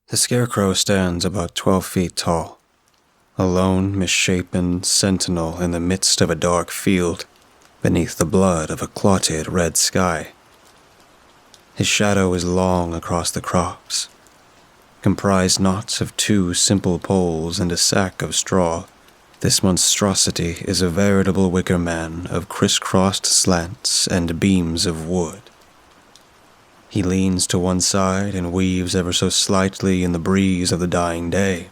The scarecrow stands about 12 feet tall, a lone, misshapen sentinel in the midst of a dark field, beneath the blood of a clotted red sky. His shadow is long across the crops, comprised not of 2 simple poles and a sack of straw. This monstrosity is a veritable wicker man of crisscrossed slants and beams of wood. He leans to one side and weaves ever so slightly in the breeze of the dying day.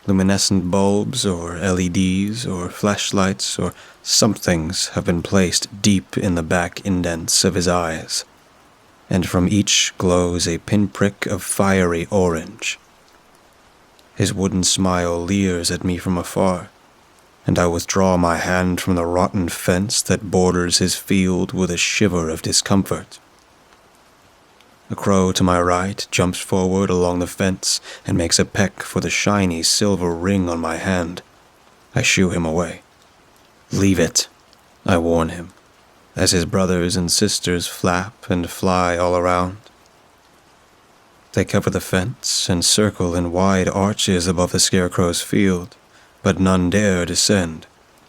Luminescent bulbs or LEDs or flashlights or somethings have been placed deep in the back indents of his eyes, and from each glows a pinprick of fiery orange. His wooden smile leers at me from afar, and I withdraw my hand from the rotten fence that borders his field with a shiver of discomfort. A crow to my right jumps forward along the fence and makes a peck for the shiny silver ring on my hand. I shoo him away. "Leave it," I warn him, as his brothers and sisters flap and fly all around. They cover the fence and circle in wide arches above the scarecrow's field, but none dare descend,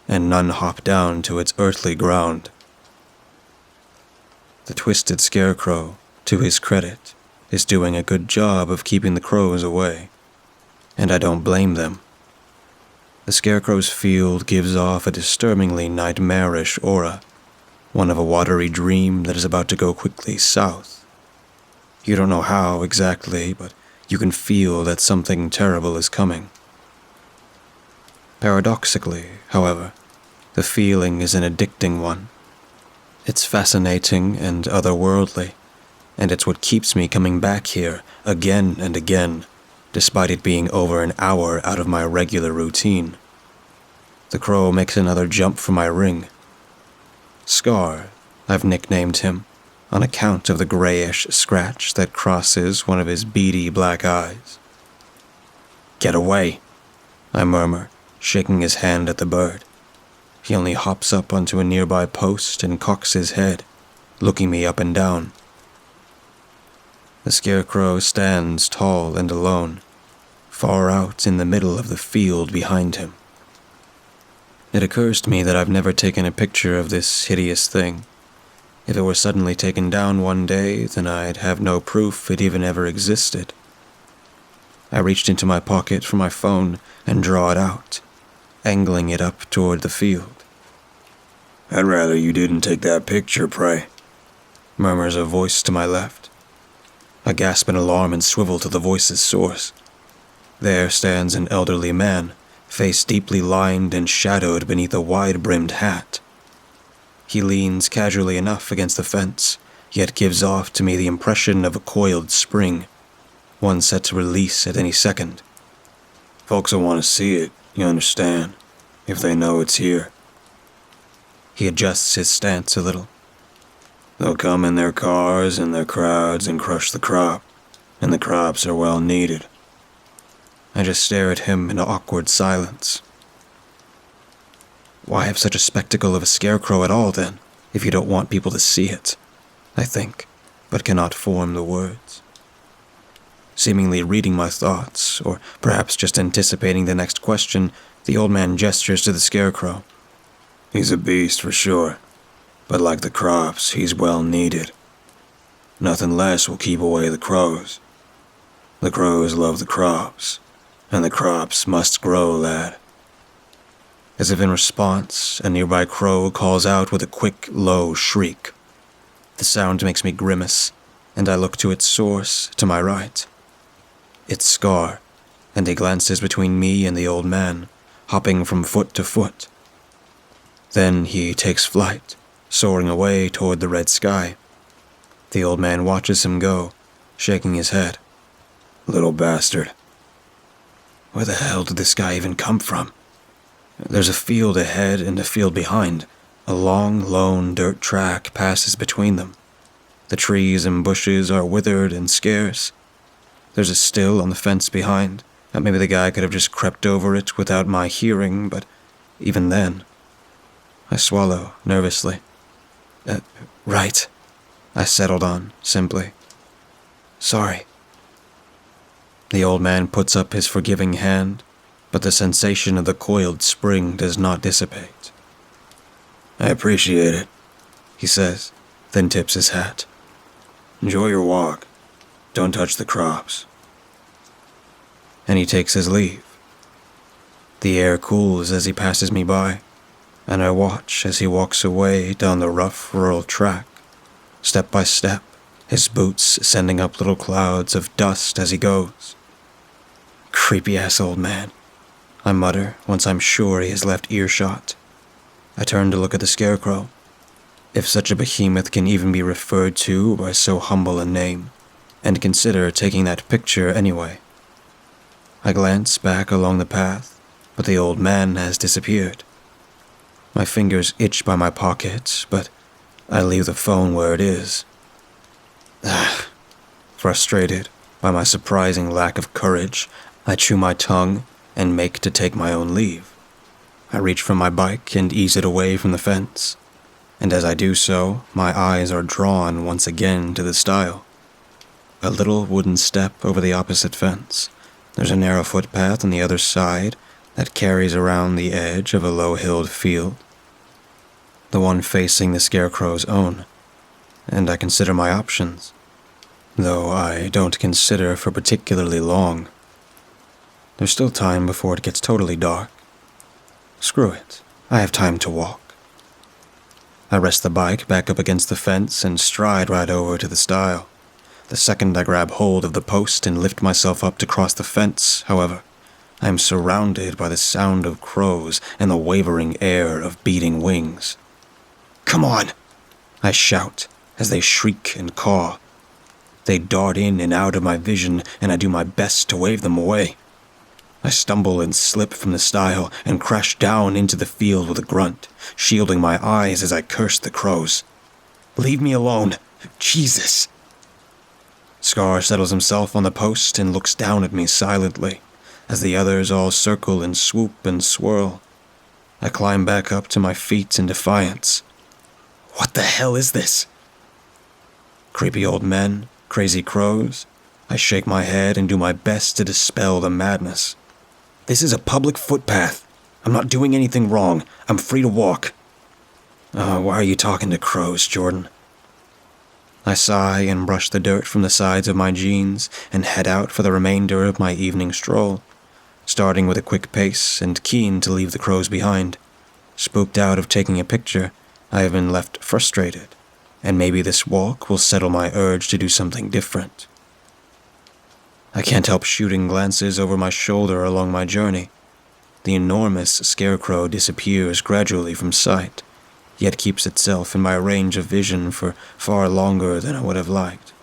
and none hop down to its earthly ground. The twisted scarecrow, to his credit, is doing a good job of keeping the crows away, and I don't blame them. The scarecrow's field gives off a disturbingly nightmarish aura, one of a watery dream that is about to go quickly south. You don't know how exactly, but you can feel that something terrible is coming. Paradoxically, however, the feeling is an addicting one. It's fascinating and otherworldly, and it's what keeps me coming back here again and again, despite it being over an hour out of my regular routine. The crow makes another jump for my ring. Scar, I've nicknamed him, on account of the grayish scratch that crosses one of his beady black eyes. "Get away," I murmur, shaking his hand at the bird. He only hops up onto a nearby post and cocks his head, looking me up and down. The scarecrow stands tall and alone, far out in the middle of the field behind him. It occurs to me that I've never taken a picture of this hideous thing. If it were suddenly taken down one day, then I'd have no proof it even ever existed. I reached into my pocket for my phone and draw it out, angling it up toward the field. "I'd rather you didn't take that picture, Pray," murmurs a voice to my left. I gasp in alarm and swivel to the voice's source. There stands an elderly man, face deeply lined and shadowed beneath a wide-brimmed hat. He leans casually enough against the fence, yet gives off to me the impression of a coiled spring, one set to release at any second. "Folks will want to see it, you understand, if they know it's here." He adjusts his stance a little. "They'll come in their cars and their crowds and crush the crop, and the crops are well needed." I just stare at him in awkward silence. Why have such a spectacle of a scarecrow at all, then, if you don't want people to see it? I think, but cannot form the words. Seemingly reading my thoughts, or perhaps just anticipating the next question, the old man gestures to the scarecrow. "He's a beast for sure, but like the crops, he's well needed. Nothing less will keep away the crows. The crows love the crops, and the crops must grow, lad." As if in response, a nearby crow calls out with a quick, low shriek. The sound makes me grimace, and I look to its source, to my right. It's Scar, and he glances between me and the old man, hopping from foot to foot. Then he takes flight, soaring away toward the red sky. The old man watches him go, shaking his head. "Little bastard." Where the hell did this guy even come from? There's a field ahead and a field behind. A long, lone dirt track passes between them. The trees and bushes are withered and scarce. There's a still on the fence behind. Maybe the guy could have just crept over it without my hearing, but even then. I swallow nervously. Right, I settled on, simply. "Sorry." The old man puts up his forgiving hand, but the sensation of the coiled spring does not dissipate. "I appreciate it," he says, then tips his hat. "Enjoy your walk. Don't touch the crops." And he takes his leave. The air cools as he passes me by, and I watch as he walks away down the rough rural track, step by step, his boots sending up little clouds of dust as he goes. "Creepy-ass old man," I mutter once I'm sure he has left earshot. I turn to look at the scarecrow, if such a behemoth can even be referred to by so humble a name, and consider taking that picture anyway. I glance back along the path, but the old man has disappeared. My fingers itch by my pocket, but I leave the phone where it is. Frustrated by my surprising lack of courage, I chew my tongue and make to take my own leave. I reach for my bike and ease it away from the fence, and as I do so, my eyes are drawn once again to the stile. A little wooden step over the opposite fence. There's a narrow footpath on the other side that carries around the edge of a low-hilled field, the one facing the scarecrow's own, and I consider my options, though I don't consider for particularly long. There's still time before it gets totally dark. Screw it, I have time to walk. I rest the bike back up against the fence and stride right over to the stile. The second I grab hold of the post and lift myself up to cross the fence, however, I am surrounded by the sound of crows and the wavering air of beating wings. "Come on!" I shout as they shriek and caw. They dart in and out of my vision, and I do my best to wave them away. I stumble and slip from the stile and crash down into the field with a grunt, shielding my eyes as I curse the crows. "Leave me alone! Jesus!" Scar settles himself on the post and looks down at me silently, as the others all circle and swoop and swirl. I climb back up to my feet in defiance. What the hell is this? Creepy old men, crazy crows. I shake my head and do my best to dispel the madness. This is a public footpath. I'm not doing anything wrong. I'm free to walk. Why are you talking to crows, Jordan? I sigh and brush the dirt from the sides of my jeans and head out for the remainder of my evening stroll, starting with a quick pace and keen to leave the crows behind. Spooked out of taking a picture, I have been left frustrated, and maybe this walk will settle my urge to do something different. I can't help shooting glances over my shoulder along my journey. The enormous scarecrow disappears gradually from sight, yet keeps itself in my range of vision for far longer than I would have liked.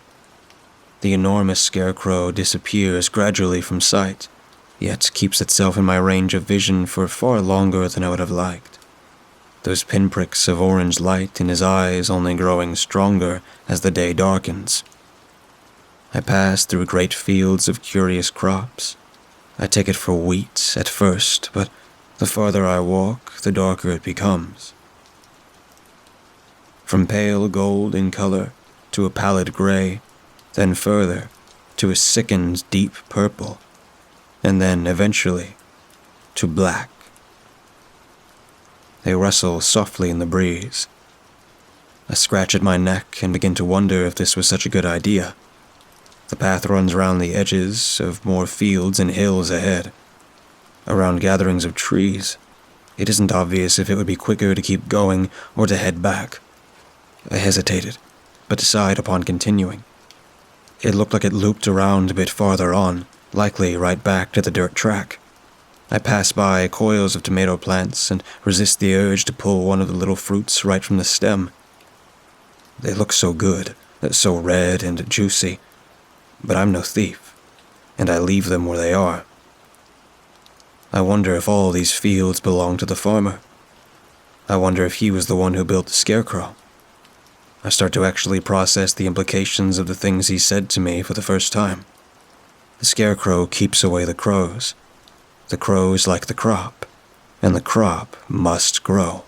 The enormous scarecrow disappears gradually from sight, yet keeps itself in my range of vision for far longer than I would have liked. Those pinpricks of orange light in his eyes only growing stronger as the day darkens. I pass through great fields of curious crops. I take it for wheat at first, but the farther I walk, the darker it becomes. From pale gold in color to a pallid gray, then further to a sickened deep purple, and then eventually to black. They rustle softly in the breeze. I scratch at my neck and begin to wonder if this was such a good idea. The path runs around the edges of more fields and hills ahead, around gatherings of trees. It isn't obvious if it would be quicker to keep going or to head back. I hesitated, but decide upon continuing. It looked like it looped around a bit farther on, likely right back to the dirt track. I pass by coils of tomato plants and resist the urge to pull one of the little fruits right from the stem. They look so good, so red and juicy, but I'm no thief, and I leave them where they are. I wonder if all these fields belong to the farmer. I wonder if he was the one who built the scarecrow. I start to actually process the implications of the things he said to me for the first time. The scarecrow keeps away the crows. The crows like the crop, and the crop must grow.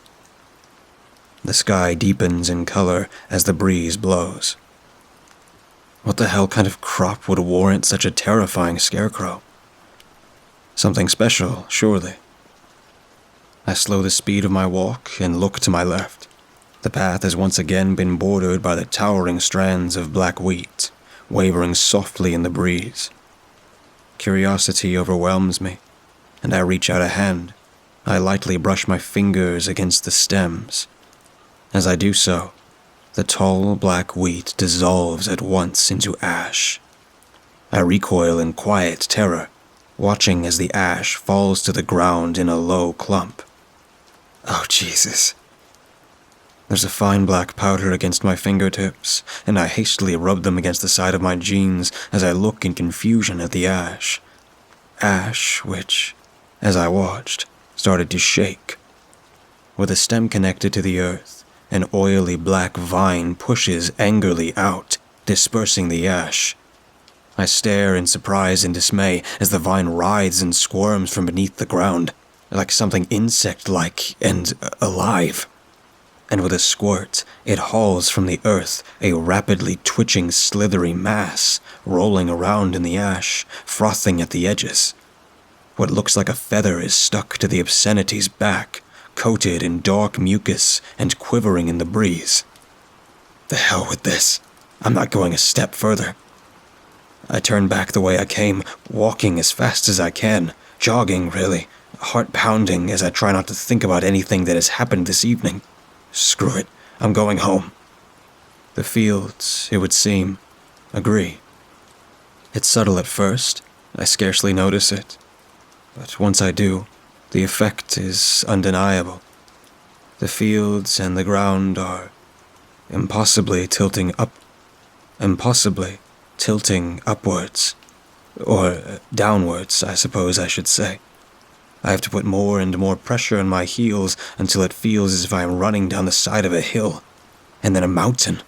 The sky deepens in color as the breeze blows. What the hell kind of crop would warrant such a terrifying scarecrow? Something special, surely. I slow the speed of my walk and look to my left. The path has once again been bordered by the towering strands of black wheat, wavering softly in the breeze. Curiosity overwhelms me, and I reach out a hand. I lightly brush my fingers against the stems. As I do so, the tall black wheat dissolves at once into ash. I recoil in quiet terror, watching as the ash falls to the ground in a low clump. Oh, Jesus. There's a fine black powder against my fingertips, and I hastily rub them against the side of my jeans as I look in confusion at the ash. Ash which, as I watched, started to shake. With a stem connected to the earth, an oily black vine pushes angrily out, dispersing the ash. I stare in surprise and dismay as the vine writhes and squirms from beneath the ground, like something insect-like and alive. And with a squirt, it hauls from the earth a rapidly twitching slithery mass, rolling around in the ash, frothing at the edges. What looks like a feather is stuck to the obscenity's back, coated in dark mucus and quivering in the breeze. The hell with this. I'm not going a step further. I turn back the way I came, walking as fast as I can, jogging really, heart pounding as I try not to think about anything that has happened this evening. Screw it, I'm going home. The fields, it would seem, agree. It's subtle at first, I scarcely notice it. But once I do, the effect is undeniable. The fields and the ground are impossibly tilting upwards. Or downwards, I suppose I should say. I have to put more and more pressure on my heels until it feels as if I am running down the side of a hill, and then a mountain.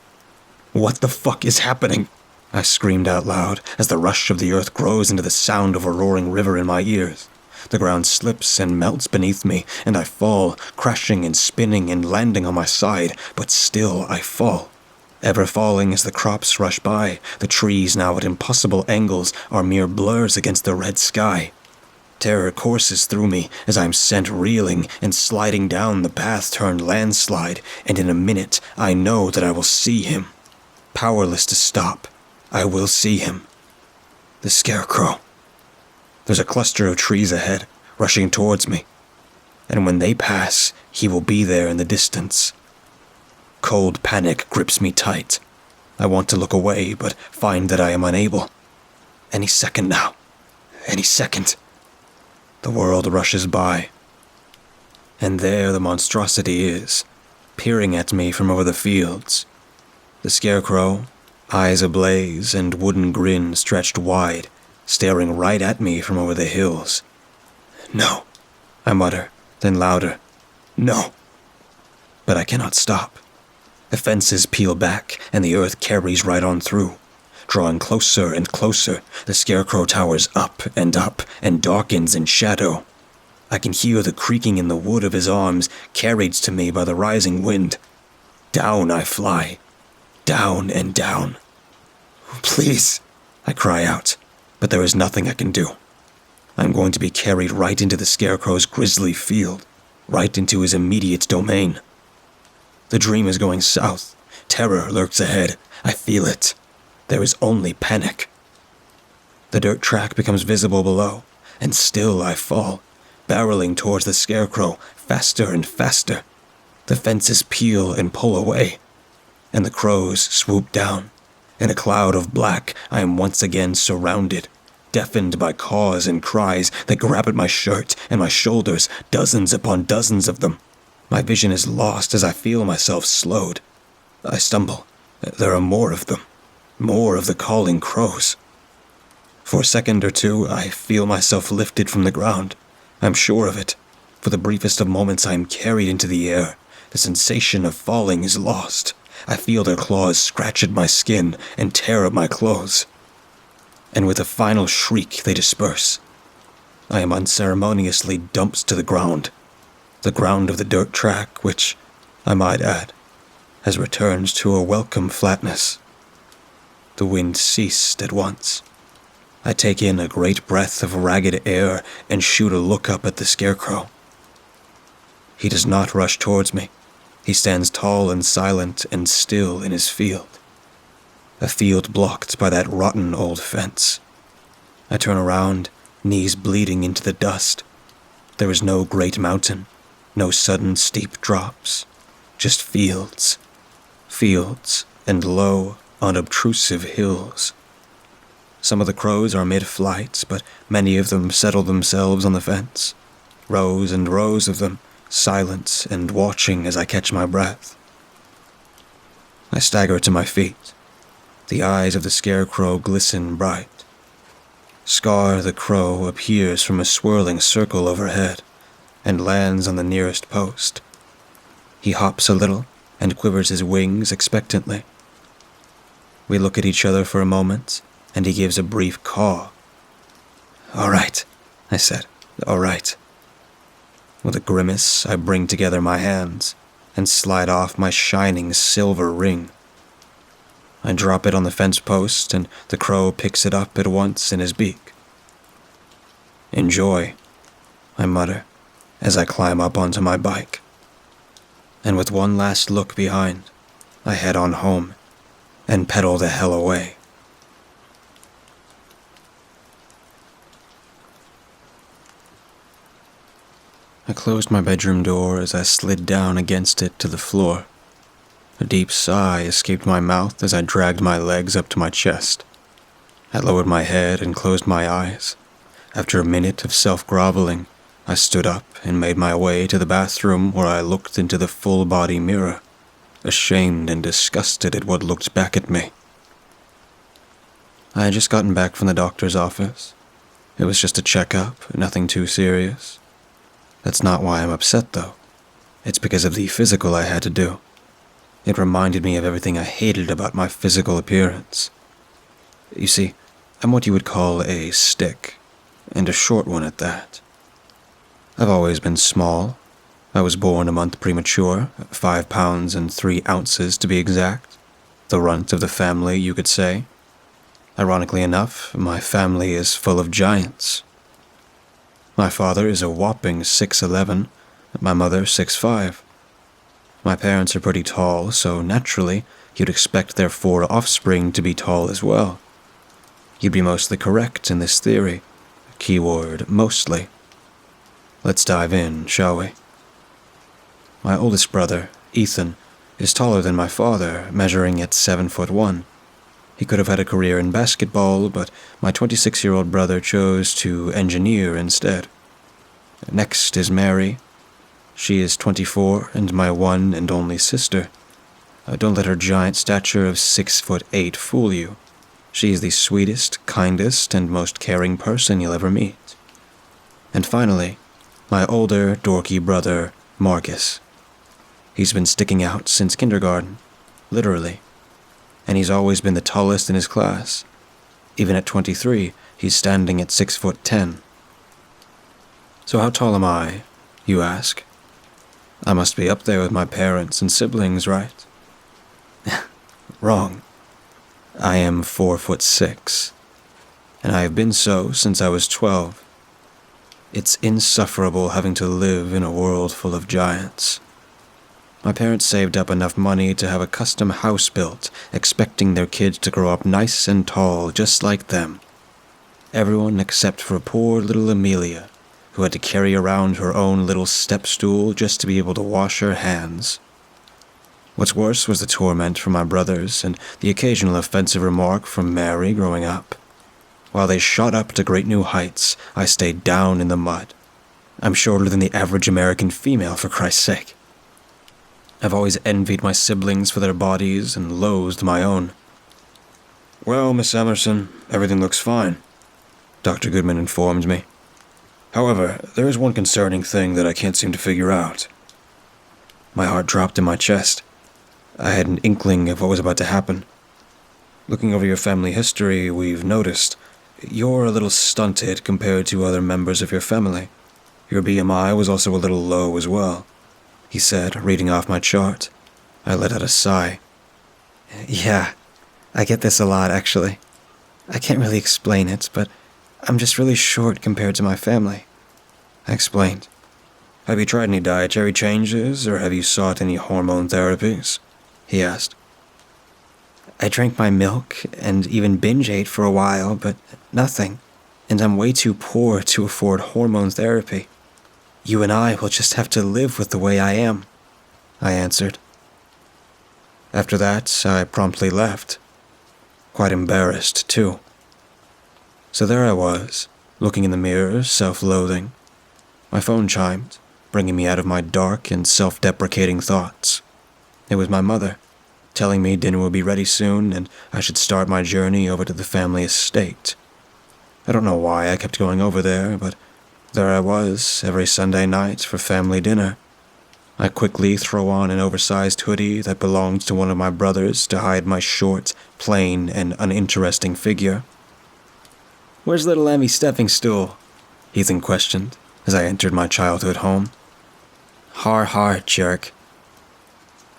What the fuck is happening? I screamed out loud as the rush of the earth grows into the sound of a roaring river in my ears. The ground slips and melts beneath me, and I fall, crashing and spinning and landing on my side, but still I fall. Ever falling as the crops rush by, the trees now at impossible angles are mere blurs against the red sky. Terror courses through me as I am sent reeling and sliding down the path-turned landslide, and in a minute I know that I will see him. Powerless to stop, I will see him. The Scarecrow. There's a cluster of trees ahead, rushing towards me, and when they pass, he will be there in the distance. Cold panic grips me tight. I want to look away, but find that I am unable. Any second now. Any second. The world rushes by. And there the monstrosity is, peering at me from over the fields. The Scarecrow, eyes ablaze and wooden grin stretched wide, staring right at me from over the hills. No, I mutter, then louder. No. But I cannot stop. The fences peel back, and the earth carries right on through. Drawing closer and closer, the Scarecrow towers up and darkens in shadow. I can hear the creaking in the wood of his arms, carried to me by the rising wind. Down I fly. Down and down. Please, I cry out, but there is nothing I can do. I'm going to be carried right into the Scarecrow's grisly field, right into his immediate domain. The dream is going south. Terror lurks ahead. I feel it. There is only panic. The dirt track becomes visible below, and still I fall, barreling towards the Scarecrow, faster and faster. The fences peel and pull away, and the crows swoop down. In a cloud of black, I am once again surrounded, deafened by caws and cries that grab at my shirt and my shoulders, dozens upon dozens of them. My vision is lost as I feel myself slowed. I stumble. There are more of them. More of the calling crows. For a second or two, I feel myself lifted from the ground. I'm sure of it. For the briefest of moments, I am carried into the air. The sensation of falling is lost. I feel their claws scratch at my skin and tear at my clothes. And with a final shriek, they disperse. I am unceremoniously dumped to the ground of the dirt track, which, I might add, has returned to a welcome flatness. The wind ceased at once. I take in a great breath of ragged air and shoot a look up at the scarecrow. He does not rush towards me. He stands tall and silent and still in his field. A field blocked by that rotten old fence. I turn around, knees bleeding into the dust. There is no great mountain, no sudden steep drops, just fields. Fields and low, unobtrusive hills. Some of the crows are mid-flight, but many of them settle themselves on the fence. Rows and rows of them, silent and watching as I catch my breath. I stagger to my feet. The eyes of the scarecrow glisten bright. Scar the crow appears from a swirling circle overhead and lands on the nearest post. He hops a little and quivers his wings expectantly. We look at each other for a moment, and he gives a brief caw. "All right," I said, "all right." With a grimace, I bring together my hands and slide off my shining silver ring. I drop it on the fence post, and the crow picks it up at once in his beak. "Enjoy," I mutter as I climb up onto my bike. And with one last look behind, I head on home and pedal the hell away. I closed my bedroom door as I slid down against it to the floor. A deep sigh escaped my mouth as I dragged my legs up to my chest. I lowered my head and closed my eyes. After a minute of self-groveling, I stood up and made my way to the bathroom where I looked into the full-body mirror, ashamed and disgusted at what looked back at me. I had just gotten back from the doctor's office. It was just a checkup, nothing too serious. That's not why I'm upset, though. It's because of the physical I had to do. It reminded me of everything I hated about my physical appearance. You see, I'm what you would call a stick, and a short one at that. I've always been small. I was born a month premature, 5 pounds and 3 ounces to be exact. The runt of the family, you could say. Ironically enough, my family is full of giants. My father is a whopping 6'11", my mother 6'5". My parents are pretty tall, so naturally, you'd expect their 4 offspring to be tall as well. You'd be mostly correct in this theory. Keyword, mostly. Let's dive in, shall we? My oldest brother, Ethan, is taller than my father, measuring at 7'1". He could have had a career in basketball, but my 26-year-old brother chose to engineer instead. Next is Mary. She is 24 and my one and only sister. Don't let her giant stature of 6'8" fool you. She is the sweetest, kindest, and most caring person you'll ever meet. And finally, my older, dorky brother, Marcus. He's been sticking out since kindergarten, literally. And he's always been the tallest in his class. Even at 23, he's standing at 6'10". So how tall am I, you ask? I must be up there with my parents and siblings, right? Wrong. I am 4'6", and I have been so since I was 12. It's insufferable having to live in a world full of giants. My parents saved up enough money to have a custom house built, expecting their kids to grow up nice and tall just like them. Everyone except for poor little Amelia, who had to carry around her own little step stool just to be able to wash her hands. What's worse was the torment from my brothers and the occasional offensive remark from Mary growing up. While they shot up to great new heights, I stayed down in the mud. I'm shorter than the average American female, for Christ's sake. I've always envied my siblings for their bodies and loathed my own. "Well, Miss Emerson, everything looks fine," Dr. Goodman informed me. "However, there is one concerning thing that I can't seem to figure out." My heart dropped in my chest. I had an inkling of what was about to happen. "Looking over your family history, we've noticed you're a little stunted compared to other members of your family. Your BMI was also a little low as well," he said, reading off my chart. I let out a sigh. "Yeah, I get this a lot, actually. I can't really explain it, but I'm just really short compared to my family. I explained. Have you tried any dietary changes, or have you sought any hormone therapies? He asked. I drank my milk and even binge ate for a while, but nothing. And I'm way too poor to afford hormone therapy. You and I will just have to live with the way I am, I answered. After that, I promptly left. Quite embarrassed, too. So there I was, looking in the mirror, self-loathing. My phone chimed, bringing me out of my dark and self-deprecating thoughts. It was my mother, telling me dinner would be ready soon and I should start my journey over to the family estate. I don't know why I kept going over there, but there I was every Sunday night for family dinner. I quickly throw on an oversized hoodie that belonged to one of my brothers to hide my short, plain, and uninteresting figure. Where's little Emmy's stepping stool? Ethan questioned as I entered my childhood home. Har har, jerk,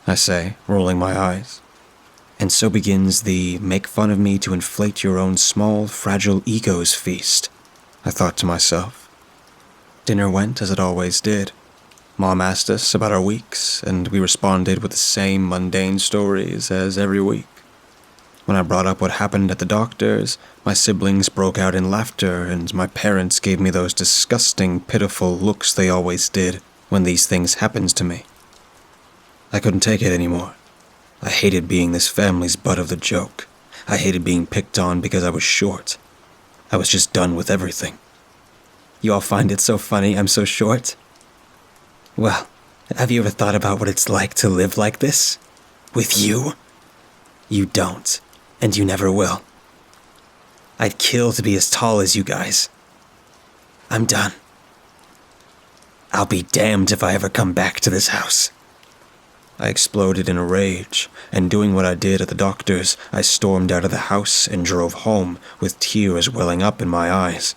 I say, rolling my eyes. And so begins the make fun of me to inflate your own small, fragile egos feast, I thought to myself. Dinner went as it always did. Mom asked us about our weeks, and we responded with the same mundane stories as every week. When I brought up what happened at the doctor's, my siblings broke out in laughter, and my parents gave me those disgusting, pitiful looks they always did when these things happened to me. I couldn't take it anymore. I hated being this family's butt of the joke. I hated being picked on because I was short. I was just done with everything. You all find it so funny I'm so short? Well, have you ever thought about what it's like to live like this? With you? You don't, and you never will. I'd kill to be as tall as you guys. I'm done. I'll be damned if I ever come back to this house. I exploded in a rage, and doing what I did at the doctor's, I stormed out of the house and drove home with tears welling up in my eyes.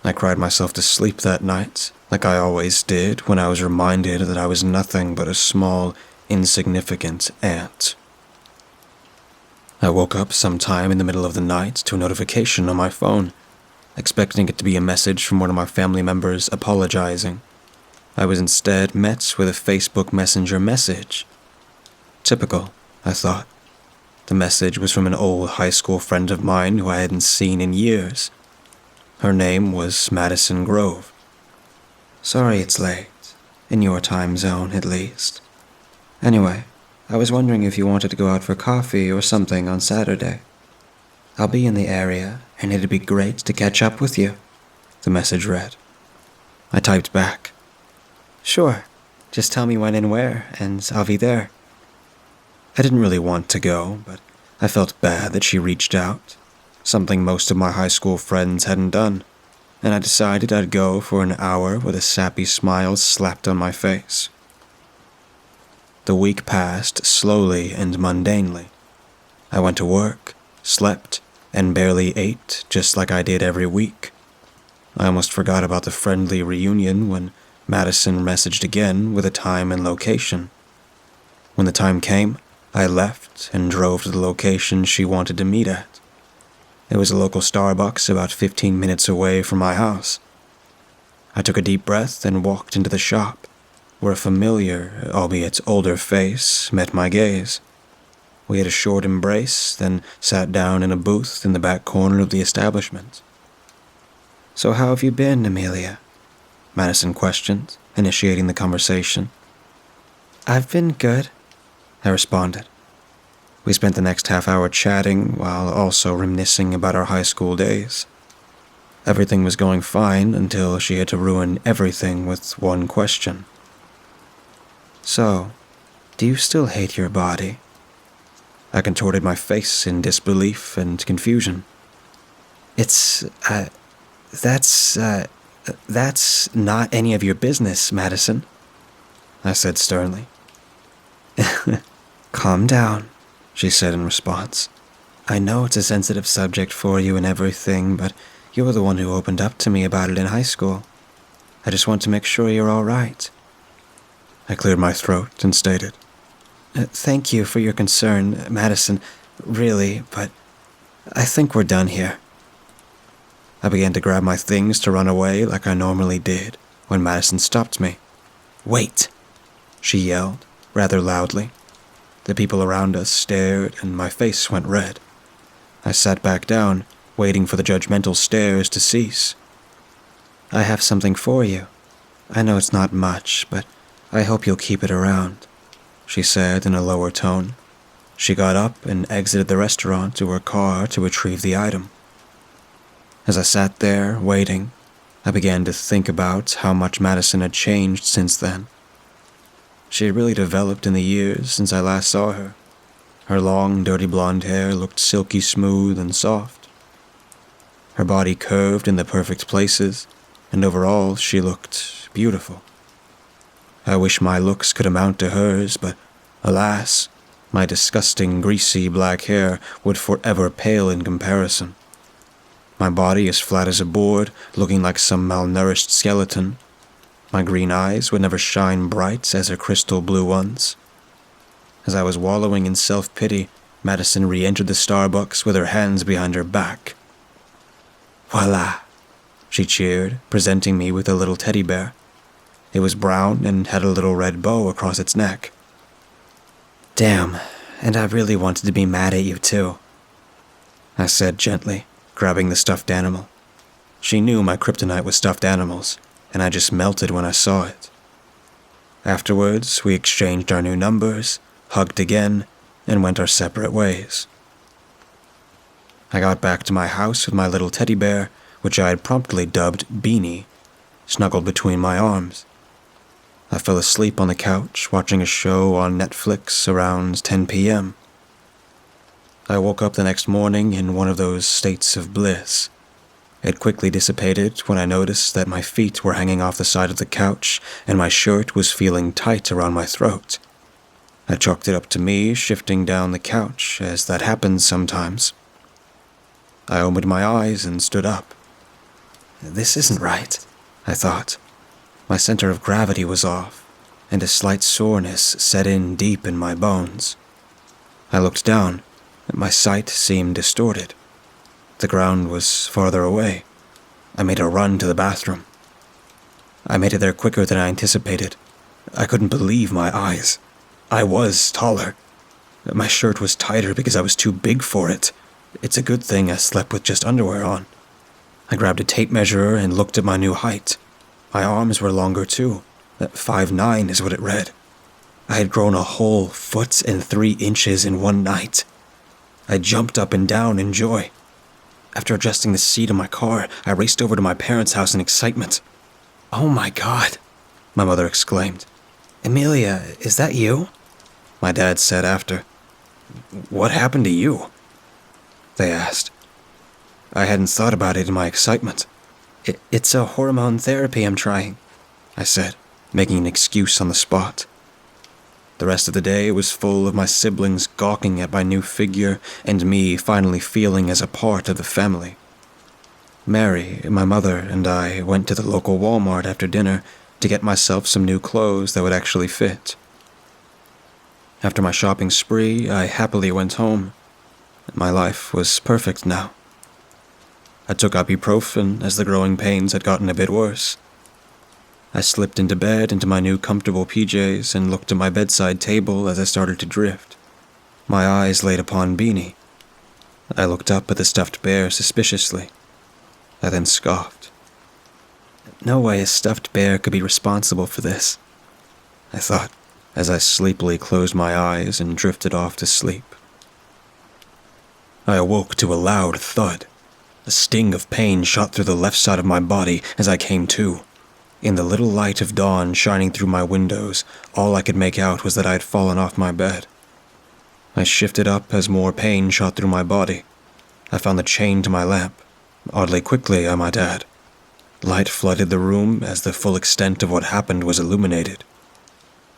I cried myself to sleep that night, like I always did when I was reminded that I was nothing but a small, insignificant ant. I woke up sometime in the middle of the night to a notification on my phone, expecting it to be a message from one of my family members apologizing. I was instead met with a Facebook Messenger message. Typical, I thought. The message was from an old high school friend of mine who I hadn't seen in years. Her name was Madison Grove. Sorry it's late, in your time zone at least. Anyway, I was wondering if you wanted to go out for coffee or something on Saturday. I'll be in the area, and it'd be great to catch up with you, the message read. I typed back. Sure, just tell me when and where, and I'll be there. I didn't really want to go, but I felt bad that she reached out, something most of my high school friends hadn't done, and I decided I'd go for an hour with a sappy smile slapped on my face. The week passed slowly and mundanely. I went to work, slept, and barely ate just like I did every week. I almost forgot about the friendly reunion when Madison messaged again with a time and location. When the time came, I left and drove to the location she wanted to meet at. It was a local Starbucks about 15 minutes away from my house. I took a deep breath and walked into the shop, where a familiar, albeit older face met my gaze. We had a short embrace, then sat down in a booth in the back corner of the establishment. So how have you been, Amelia? Madison questioned, initiating the conversation. I've been good, I responded. We spent the next half hour chatting while also reminiscing about our high school days. Everything was going fine until she had to ruin everything with one question. So, do you still hate your body? I contorted my face in disbelief and confusion. That's not any of your business, Madison, I said sternly. Calm down, she said in response. I know it's a sensitive subject for you and everything, but you're the one who opened up to me about it in high school. I just want to make sure you're all right. I cleared my throat and stated, Thank you for your concern, Madison. Really, but I think we're done here. I began to grab my things to run away like I normally did when Madison stopped me. "Wait!" she yelled, rather loudly. The people around us stared and my face went red. I sat back down, waiting for the judgmental stares to cease. "I have something for you. I know it's not much, but I hope you'll keep it around," she said in a lower tone. She got up and exited the restaurant to her car to retrieve the item. As I sat there, waiting, I began to think about how much Madison had changed since then. She had really developed in the years since I last saw her. Her long, dirty blonde hair looked silky smooth and soft. Her body curved in the perfect places, and overall she looked beautiful. I wish my looks could amount to hers, but alas, my disgusting, greasy black hair would forever pale in comparison. My body as flat as a board, looking like some malnourished skeleton. My green eyes would never shine bright as her crystal blue ones. As I was wallowing in self-pity, Madison re-entered the Starbucks with her hands behind her back. "Voila!" she cheered, presenting me with a little teddy bear. It was brown and had a little red bow across its neck. "Damn, and I really wanted to be mad at you too," I said gently, grabbing the stuffed animal. She knew my kryptonite was stuffed animals, and I just melted when I saw it. Afterwards, we exchanged our new numbers, hugged again, and went our separate ways. I got back to my house with my little teddy bear, which I had promptly dubbed Beanie, snuggled between my arms. I fell asleep on the couch watching a show on Netflix around 10 p.m. I woke up the next morning in one of those states of bliss. It quickly dissipated when I noticed that my feet were hanging off the side of the couch and my shirt was feeling tight around my throat. I chalked it up to me shifting down the couch, as that happens sometimes. I opened my eyes and stood up. This isn't right, I thought. My center of gravity was off, and a slight soreness set in deep in my bones. I looked down, and my sight seemed distorted. The ground was farther away. I made a run to the bathroom. I made it there quicker than I anticipated. I couldn't believe my eyes. I was taller. My shirt was tighter because I was too big for it. It's a good thing I slept with just underwear on. I grabbed a tape measure and looked at my new height. My arms were longer too. 5'9" is what it read. I had grown a whole 1.3 in one night. I jumped up and down in joy. After adjusting the seat of my car, I raced over to my parents' house in excitement. "Oh my God," my mother exclaimed. "Amelia, is that you?" My dad said after. "What happened to you?" they asked. I hadn't thought about it in my excitement. It's a hormone therapy I'm trying," I said, making an excuse on the spot. The rest of the day was full of my siblings gawking at my new figure and me finally feeling as a part of the family. Mary, my mother, and I went to the local Walmart after dinner to get myself some new clothes that would actually fit. After my shopping spree, I happily went home. My life was perfect now. I took ibuprofen as the growing pains had gotten a bit worse. I slipped into bed into my new comfortable PJs and looked at my bedside table as I started to drift. My eyes laid upon Beanie. I looked up at the stuffed bear suspiciously. I then scoffed. No way a stuffed bear could be responsible for this, I thought, as I sleepily closed my eyes and drifted off to sleep. I awoke to a loud thud. A sting of pain shot through the left side of my body as I came to. In the little light of dawn shining through my windows, all I could make out was that I had fallen off my bed. I shifted up as more pain shot through my body. I found the chain to my lamp, oddly quickly, I might add. Light flooded the room as the full extent of what happened was illuminated.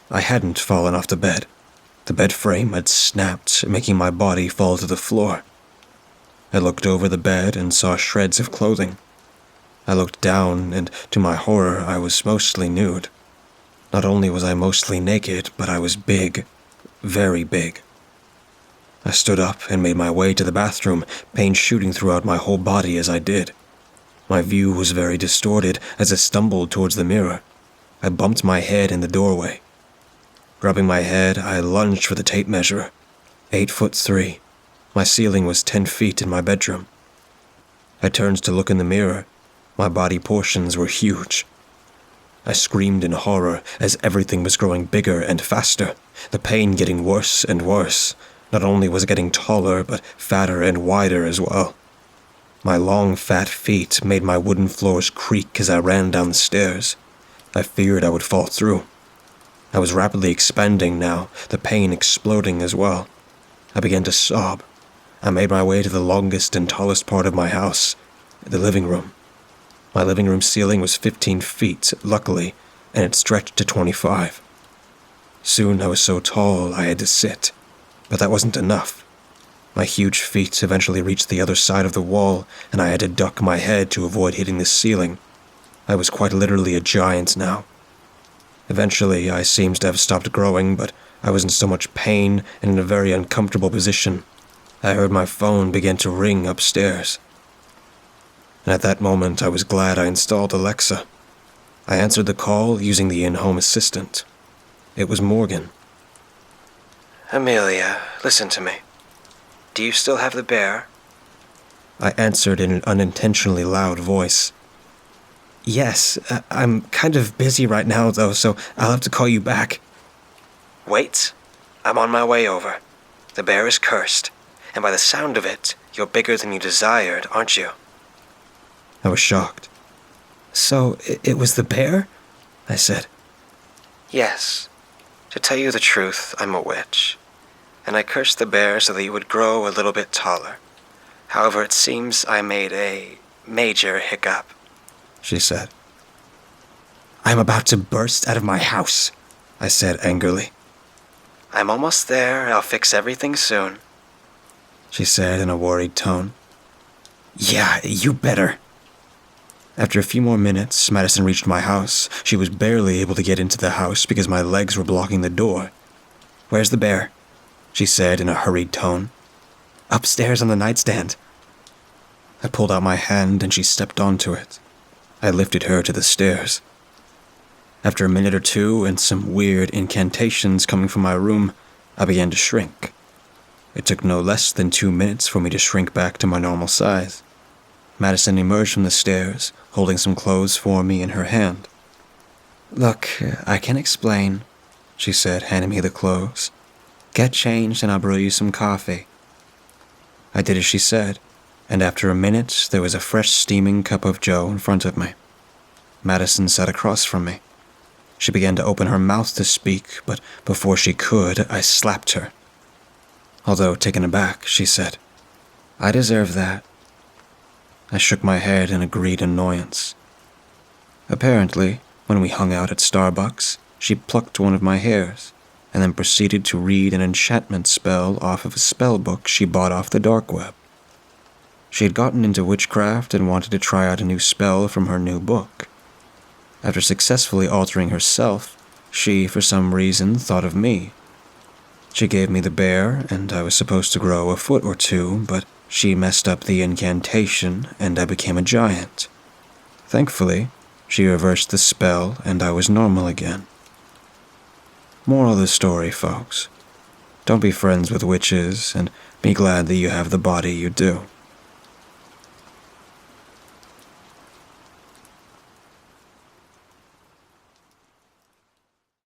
I hadn't fallen off the bed. The bed frame had snapped, making my body fall to the floor. I looked over the bed and saw shreds of clothing. I looked down, and to my horror, I was mostly nude. Not only was I mostly naked, but I was big, very big. I stood up and made my way to the bathroom, pain shooting throughout my whole body as I did. My view was very distorted as I stumbled towards the mirror. I bumped my head in the doorway. Grabbing my head, I lunged for the tape measure. 8'3". My ceiling was 10 feet in my bedroom. I turned to look in the mirror. My body portions were huge. I screamed in horror as everything was growing bigger and faster, the pain getting worse and worse. Not only was it getting taller, but fatter and wider as well. My long, fat feet made my wooden floors creak as I ran down the stairs. I feared I would fall through. I was rapidly expanding now, the pain exploding as well. I began to sob. I made my way to the longest and tallest part of my house, the living room. My living room ceiling was 15 feet, luckily, and it stretched to 25. Soon I was so tall I had to sit, but that wasn't enough. My huge feet eventually reached the other side of the wall, and I had to duck my head to avoid hitting the ceiling. I was quite literally a giant now. Eventually, I seemed to have stopped growing, but I was in so much pain and in a very uncomfortable position. I heard my phone begin to ring upstairs. And at that moment, I was glad I installed Alexa. I answered the call using the in-home assistant. It was Morgan. Amelia, listen to me. Do you still have the bear? I answered in an unintentionally loud voice. Yes, I'm kind of busy right now, though, so I'll have to call you back. Wait, I'm on my way over. The bear is cursed, and by the sound of it, you're bigger than you desired, aren't you? I was shocked. So, it was the bear? I said. Yes. To tell you the truth, I'm a witch, and I cursed the bear so that you would grow a little bit taller. However, it seems I made a major hiccup, she said. I'm about to burst out of my house, I said angrily. I'm almost there. I'll fix everything soon, she said in a worried tone. Yeah, you better. After a few more minutes, Madison reached my house. She was barely able to get into the house because my legs were blocking the door. Where's the bear? She said in a hurried tone. Upstairs on the nightstand. I pulled out my hand and she stepped onto it. I lifted her to the stairs. After a minute or two and some weird incantations coming from my room, I began to shrink. It took no less than 2 minutes for me to shrink back to my normal size. Madison emerged from the stairs, holding some clothes for me in her hand. Look, I can explain, she said, handing me the clothes. Get changed and I'll brew you some coffee. I did as she said, and after a minute there was a fresh steaming cup of joe in front of me. Madison sat across from me. She began to open her mouth to speak, but before she could, I slapped her. Although taken aback, she said, I deserve that. I shook my head in agreed annoyance. Apparently, when we hung out at Starbucks, she plucked one of my hairs, and then proceeded to read an enchantment spell off of a spell book she bought off the dark web. She had gotten into witchcraft and wanted to try out a new spell from her new book. After successfully altering herself, she, for some reason, thought of me. She gave me the bear, and I was supposed to grow a foot or two, but she messed up the incantation, and I became a giant. Thankfully, she reversed the spell, and I was normal again. Moral of the story, folks. Don't be friends with witches, and be glad that you have the body you do.